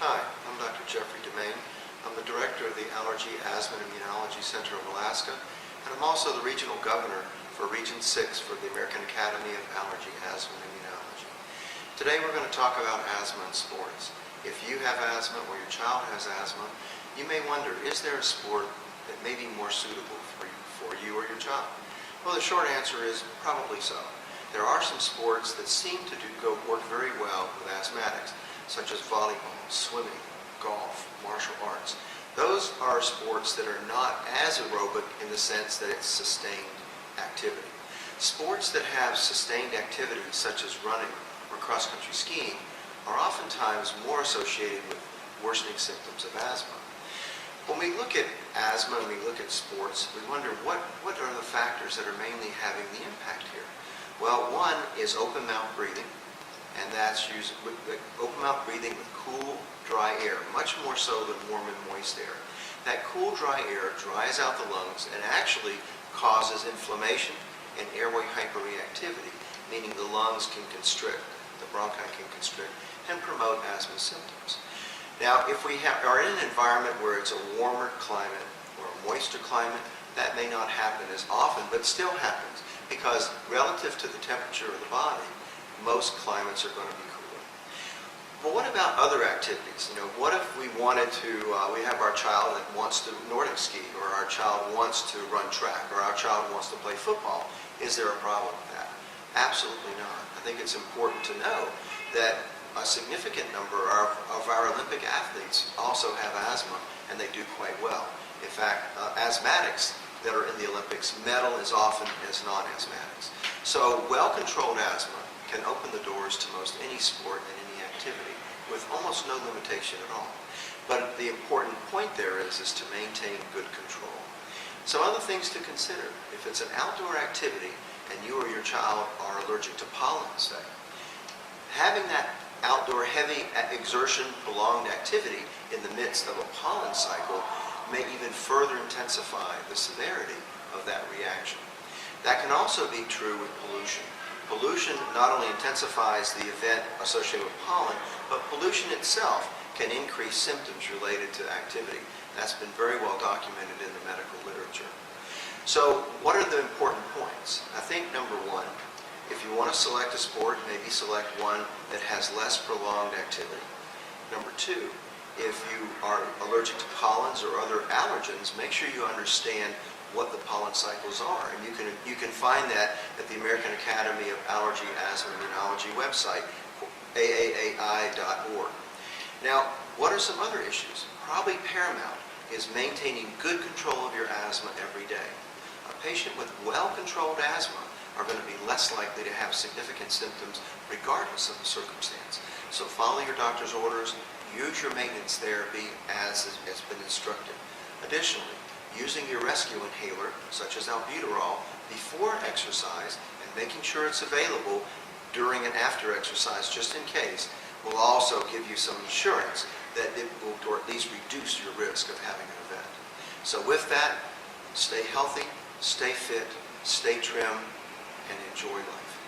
Hi, I'm Dr. Jeffrey Demain. I'm the director of the Allergy, Asthma, and Immunology Center of Alaska, and I'm also the regional governor for Region 6 for the American Academy of Allergy, Asthma, and Immunology. Today we're going to talk about asthma in sports. If you have asthma or your child has asthma, you may wonder, is there a sport that may be more suitable for you or your child? Well, the short answer is probably so. There are some sports that seem to work very well with asthmatics, such as volleyball, swimming, golf, martial arts. Those are sports that are not as aerobic in the sense that it's sustained activity. Sports that have sustained activity, such as running or cross-country skiing, are oftentimes more associated with worsening symptoms of asthma. When we look at asthma and we look at sports, we wonder what are the factors that are mainly having the impact here? Well, one is open mouth breathing, and that's open mouth breathing with cool, dry air, much more so than warm and moist air. That cool, dry air dries out the lungs and actually causes inflammation and airway hyperreactivity, meaning the lungs can constrict, the bronchi can constrict, and promote asthma symptoms. Now, if we are in an environment where it's a warmer climate or a moister climate, that may not happen as often, but still happens, because relative to the temperature of the body, most climates are going to be cooler. But what about other activities? What if we wanted to, we have our child that wants to Nordic ski, or our child wants to run track, or our child wants to play football? Is there a problem with that? Absolutely not. I think it's important to know that a significant number of our Olympic athletes also have asthma, and they do quite well. In fact, asthmatics that are in the Olympics medal as often as non-asthmatics. So well-controlled asthma can open the doors to most any sport and any activity with almost no limitation at all. But the important point there is to maintain good control. Some other things to consider. If it's an outdoor activity and you or your child are allergic to pollen, say, having that outdoor heavy exertion, prolonged activity in the midst of a pollen cycle may even further intensify the severity of that reaction. That can also be true with pollution. Pollution not only intensifies the event associated with pollen, but pollution itself can increase symptoms related to activity. That's been very well documented in the medical literature. So what are the important points? I think number one, if you want to select a sport, maybe select one that has less prolonged activity. Number two, if you are allergic to pollens or other allergens, make sure you understand what the pollen cycles are. And you can find that at the American Academy of Allergy, Asthma, and Immunology website, aaai.org. Now, what are some other issues? Probably paramount is maintaining good control of your asthma every day. A patient with well-controlled asthma are going to be less likely to have significant symptoms regardless of the circumstance. So follow your doctor's orders, use your maintenance therapy as has been instructed. Additionally, using your rescue inhaler, such as albuterol, before exercise and making sure it's available during and after exercise, just in case, will also give you some assurance that it will or at least reduce your risk of having an event. So with that, stay healthy, stay fit, stay trim, and enjoy life.